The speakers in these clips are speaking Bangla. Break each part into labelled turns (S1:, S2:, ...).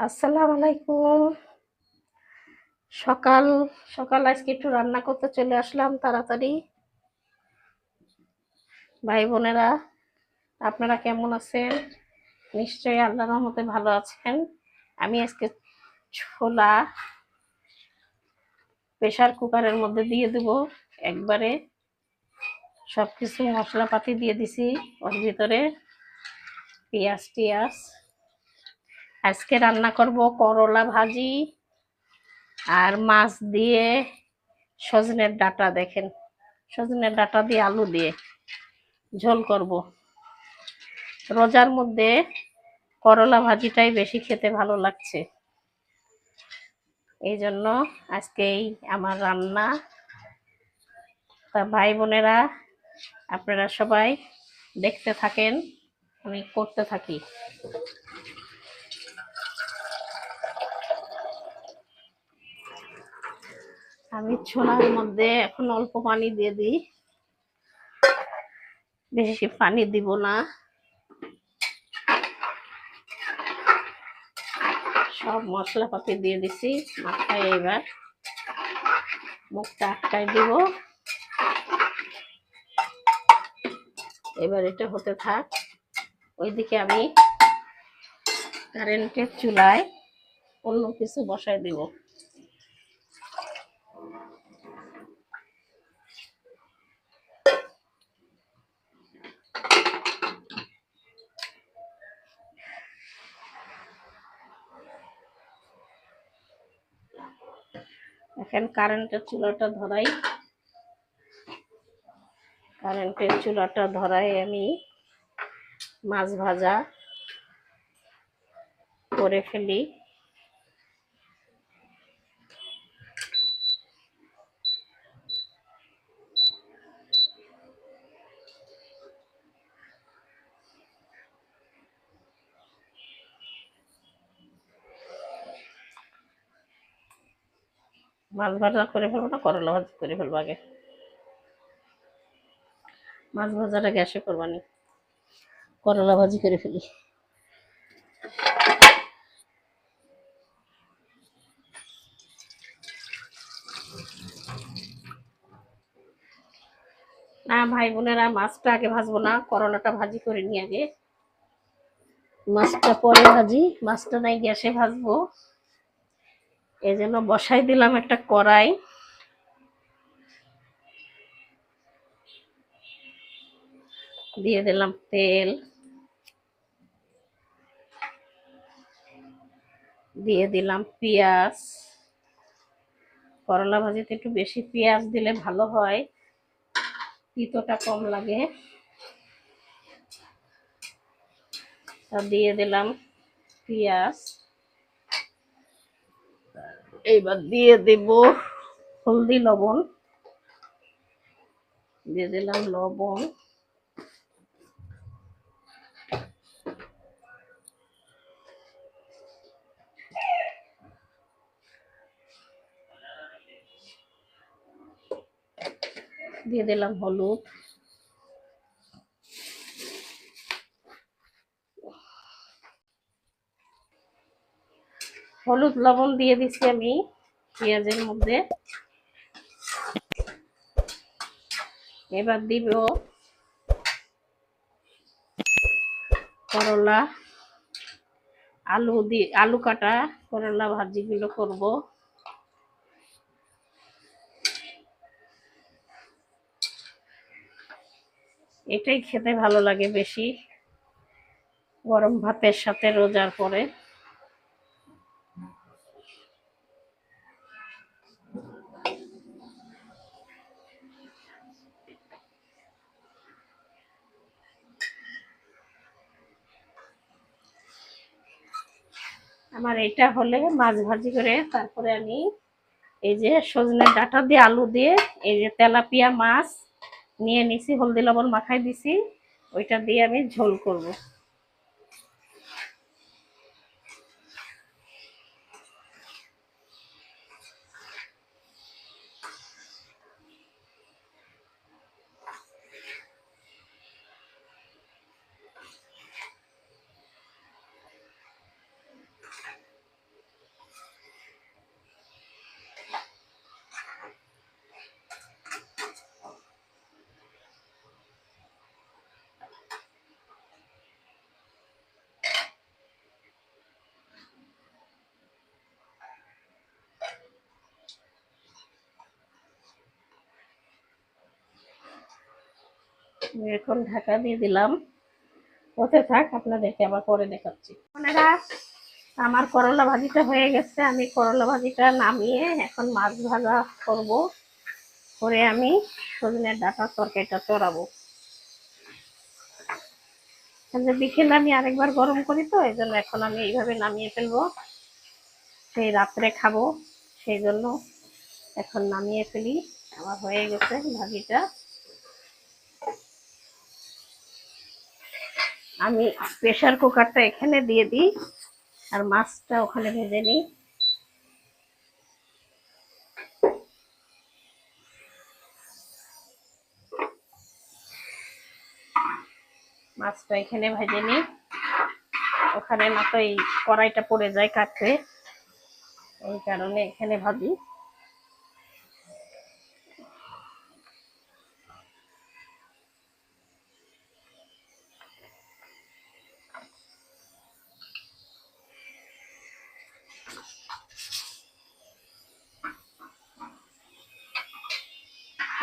S1: আসসালামু আলাইকুম। সকাল সকাল আজকে একটু রান্না করতে চলে আসলাম তাড়াতাড়ি। ভাই বোনেরা, আপনারা কেমন আছেন? নিশ্চয়ই আল্লাহর রহমতে ভালো আছেন। আমি আজকে ছোলা প্রেসার কুকারের মধ্যে দিয়ে দেব। একবারে সবকিছু মশলাপাতি দিয়ে দিছি ওর ভিতরে, পেঁয়াজ টিয়াজ। আজকে রান্না করব করলা ভাজি আর মাছ দিয়ে সজনের ডাঁটা। দেখেন, সজনের ডাঁটা দিয়ে আলু দিয়ে ঝোল করব। রোজার মধ্যে করলা ভাজিটাই বেশি খেতে ভালো লাগছে, এই জন্য আজকেই আমার রান্না। তা ভাই বোনেরা, আপনারা সবাই দেখতে থাকেন, আমি করতে থাকি। আমি ছোলার মধ্যে এখন অল্প পানি দিয়ে দিই, বেশি পানি দিব না। সব মশলাপাতি দিয়ে দিছি মাথায়, এবার মুখটা আটকায় দিব। এবার এটা হতে থাক। ওইদিকে আমি কারেন্টের চুলায় অন্য কিছু বসায় দিব। এখন কারেন্টের চুলাটা ধরাই। কারেন্টের চুলাটা ধরাই আমি মাছ ভাজা করে ফেলি। মাছ ভাজা করে ফেলবো না করলা ভাজি করে ফেলবো আগে? মাছ ভাজাটা গ্যাসে করবানি, করলা ভাজি করে ফেলি। না ভাই বোনেরা, মাছটা আগে ভাজবো না, করলাটা ভাজি করে নিয়ে আগে, মাছটা পরে ভাজি। মাছটা নাই গ্যাসে ভাজবো, এই জন্য বসাই দিলাম একটা কড়াই। দিয়ে দিলাম তেল, দিয়ে দিলাম পেঁয়াজ। করলা ভাজিতে একটু বেশি পেঁয়াজ দিলে ভালো হয়, তিতোটা কম লাগে। তা দিয়ে দিলাম পেঁয়াজ। এইবার দিয়ে দেব হলদি লবণ, দিয়ে দিলাম লবণ। দিয়ে দিলাম হলুদ। হলুদ লবণ দিয়ে দিচ্ছি আমি পেঁয়াজের মধ্যে। এবার দিব করলা, আলু দিয়ে, আলু কাটা করলা ভাজিগুলো করব। এটাই খেতে ভালো লাগে বেশি গরম ভাতের সাথে রোজার পরে। আমার এটা হলে মাছ ভাজি করে তারপরে আমি এই যে সজনের ডাঁটা দিয়ে আলু দিয়ে এই যে তেলাপিয়া মাছ নিয়ে নিছি, হলদি লবণ মাখাই দিছি, ওইটা দিয়ে আমি ঝোল করব। এখন ঢাকা দিয়ে দিলাম, হতে থাক, আপনাদেরকে আবার পরে দেখাচ্ছি। আপনারা আমার করলা ভাজিটা হয়ে গেছে, আমি করলা ভাজিটা নামিয়ে এখন মাছ ভাজা করব, করে আমি সজনের ডাঁটার তরকারিটা চড়াবো। বিকেলে আমি আরেকবার গরম করি, তো এই জন্য এখন আমি এইভাবে নামিয়ে ফেলবো, সেই রাত্রে খাবো, সেই জন্য এখন নামিয়ে ফেলি। আমার হয়ে গেছে ভাজিটা, আমি প্রেসার কুকারটা এখানে দিয়ে দিই আর মাছটা ওখানে ভেজে নিই। মাছটা এখানে ভেজে নিই, ওখানে না তো এই কড়াইটা পড়ে যায় কাটতে, এই কারণে এখানে ভাজি।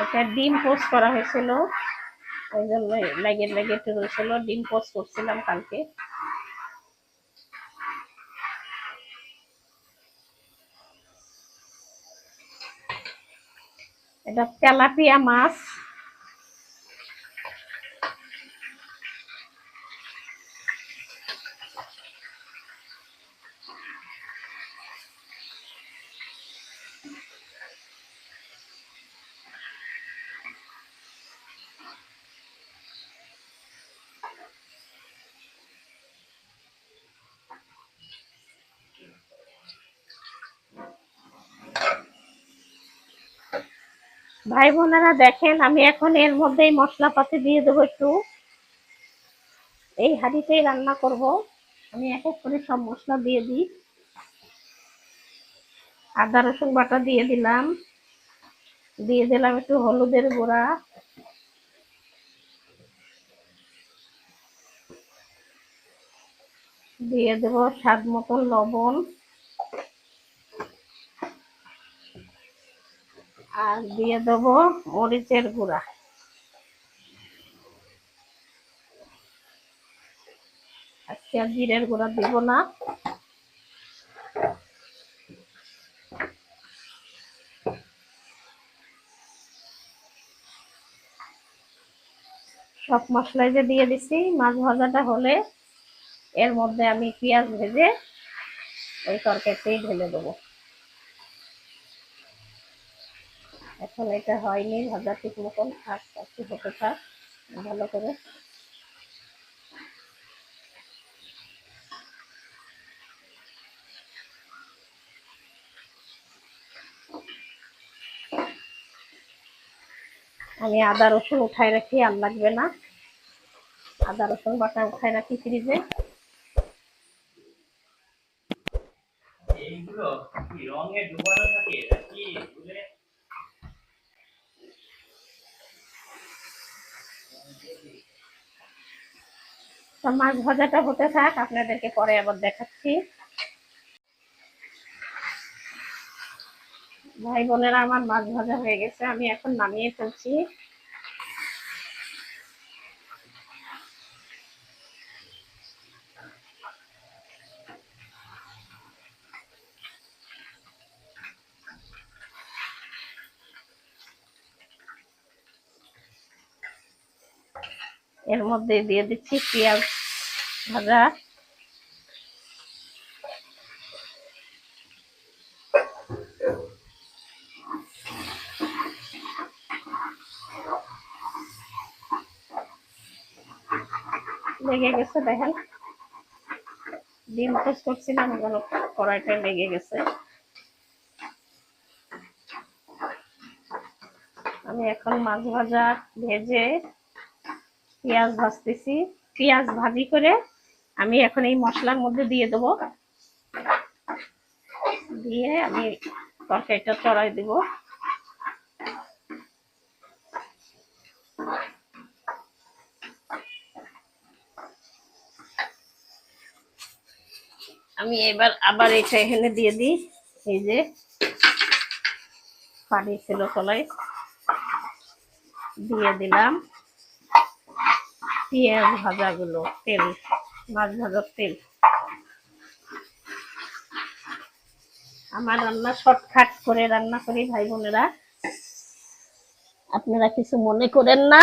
S1: এটা ডিম পোস্ট করা হয়েছিল, ওই জন্য লেগে লেগে একটু রয়েছিল, ডিম পোস্ট করছিলাম কালকে। এটা তেলাপিয়া মাছ, ভাই বোনেরা দেখেন, আমি এখন এর মধ্যেই মশলাপাতি দিয়ে দেবো একটু, এই হাঁড়িতেই রান্না করব, আমি এক এক করে সব মশলা দিয়ে দিই। আদা রসুন বাটা দিয়ে দিলাম, দিয়ে দিলাম একটু হলুদের গুঁড়া, দিয়ে দেবো স্বাদ মতন লবণ, আর দিয়ে দেবো মরিচের গুঁড়া। আজকে আর জিরের গুঁড়া দিব না। সব মশলাই যে দিয়ে দিছি, মাছ ভাজাটা হলে এর মধ্যে আমি পেঁয়াজ ভেজে ওই তরকারিতেই ঢেলে দেবো। এখন এটা হয়নি ভাজা ঠিক মতন, থাক একটু হতে থাক ভালো করে। আমি আদা রসুন উঠাই রাখি, আর লাগবে না, আদা রসুন বাটা উঠাই রাখি ফ্রিজে। এইগুলো কি রঙে ডুবানো থাকে নাকি ভুলে? মাছ ভাজাটা হতে থাক, আপনাদেরকে পরে আবার দেখাচ্ছি। ভাই বোনেরা আমার মাছ ভাজা হয়ে গেছে, আমি এখন নামিয়ে ফেলছি। এর মধ্যে দিয়ে দিচ্ছি পেঁয়াজ ভাজা, লেগে গেছে দেখেন, ডিম পোস্ট করছিলাম যেন কড়াইটা লেগে গেছে। আমি এখন মাছ ভাজা ভেজে পেঁয়াজ ভাজতেছি, পেঁয়াজ ভাজি করে আমি এখন এই মশলার মধ্যে দিয়ে দেবো, দিয়ে আমি তরকারিটা চড়াই দেব। আমি এবার আবার এটা এখানে দিয়ে দিই, এই যে পানি ছিল কলাই দিয়ে দিলাম, পেঁয়াজ ভাজাগুলো, তেল, মাছ ভাজার তেল। আমার রান্না শর্টকাট করে রান্না করি ভাই বোনেরা, আপনারা কিছু মনে করেন না।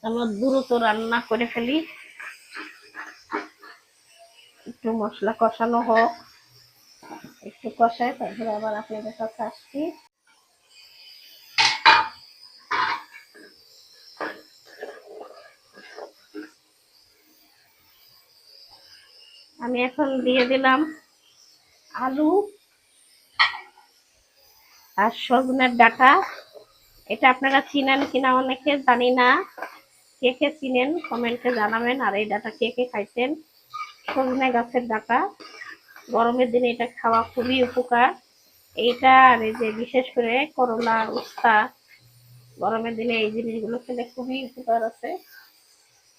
S1: আমরা দ্রুত রান্না করে ফেলি। একটু মশলা কষানো হোক, একটু কষায় তারপরে আবার আপনাদের কাছে আসছি। আমি এখন দিয়ে দিলাম আলু আর সজনের ডাঁটা। এটা আপনারা চিনেন কিনা অনেকে জানি না, কে কে চিনেন কমেন্টে জানাবেন। আর এই ডাঁটা কে কে খাইছেন? সজনে গাছের ডাঁটা, গরমের দিনে এটা খাওয়া খুবই উপকার। এইটা আর এই যে বিশেষ করে করলা, উস্তা, গরমের দিনে এই জিনিসগুলো খেলে খুবই উপকার আছে।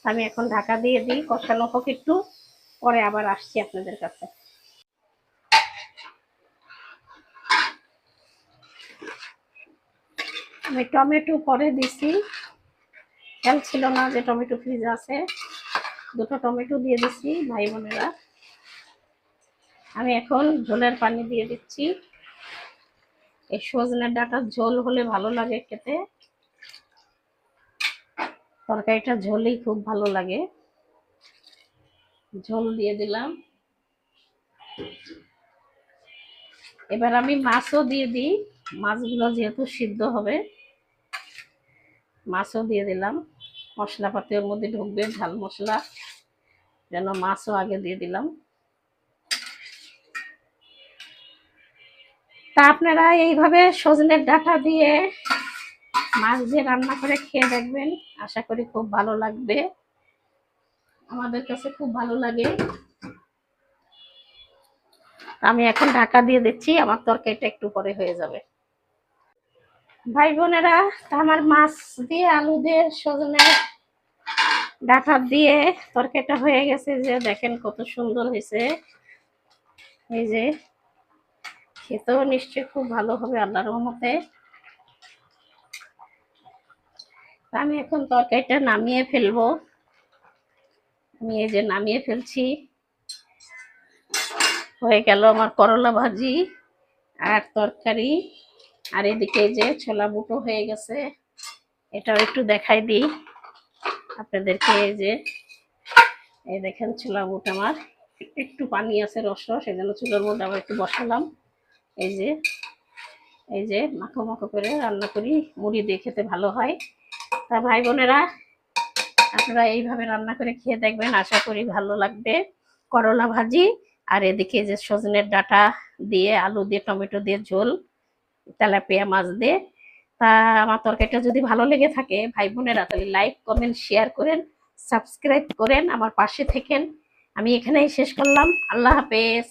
S1: আমি এখন ঢাকা দিয়ে দিই, কষানো হোক একটু, পরে আবার আসছি আপনাদের কাছে। আমি টমেটো পরে দিছি, খেয়াল ছিল না যে টমেটো ফ্রিজ আছে। দুটো টমেটো দিয়ে দিচ্ছি ভাই বোনেরা। আমি এখন ঝোলের পানি দিয়ে দিচ্ছি। এই সজনের ডাঁটার ঝোল হলে ভালো লাগে খেতে, তরকারিটা ঝোলই খুব ভালো লাগে। ঝোল দিয়ে দিলাম। এবার আমি মাছও দিয়ে দিই, মাছগুলো যেহেতু সিদ্ধ হবে। মাছও দিয়ে দিলাম, মশলাপাতি ওর মধ্যে ঢুকবে, ঝাল মশলা, যেন মাছও আগে দিয়ে দিলাম। তা আপনারা এইভাবে সজনের ডাঁটা দিয়ে মাছ দিয়ে রান্না করে খেয়ে দেখবেন, আশা করি খুব ভালো লাগবে। আমাদের কাছে খুব ভালো লাগে। আমি এখন ঢাকা দিয়ে দিচ্ছি, আমার তরকারিটা একটু পরে হয়ে যাবে। ভাই বোনেরা, আমার মাছ দিয়ে আলু দিয়ে সজনে ডাঁটা দিয়ে তরকারিটা হয়ে গেছে, যে দেখেন কত সুন্দর হয়েছে। এই যে খেতেও নিশ্চয়ই খুব ভালো হবে আল্লাহর রহমতে। আমি এখন তরকারিটা নামিয়ে ফেলবো। আমি এই যে নামিয়ে ফেলছি। হয়ে গেল আমার করলা ভাজি আর তরকারি। আর এদিকে এই যে ছোলা বুটো হয়ে গেছে, এটাও একটু দেখাই দিই আপনাদেরকে। এই দেখেন ছোলা বুট আমার একটু পানি আছে, রস রস, এই জন্য চুলোর মধ্যে আবার একটু বসালাম। এই যে মাখো মাখো করে রান্না করি, মুড়ি দিয়ে খেতে ভালো হয়। তা ভাই বোনেরা, আপনারা এইভাবে রান্না করে খেয়ে দেখবেন, আশা করি ভালো লাগবে। করলা ভাজি আর এদিকে যে সজনের ডাঁটা দিয়ে আলু দিয়ে টমেটো দিয়ে ঝোল, তেলাপিয়া মাছ দিয়ে। তা আমার তরকারিটা যদি ভালো লেগে থাকে ভাই বোনেরা, তাহলে লাইক কমেন্ট শেয়ার করেন, সাবস্ক্রাইব করেন, আমার পাশে থেকেন। আমি এখানেই শেষ করলাম। আল্লাহ হাফেজ।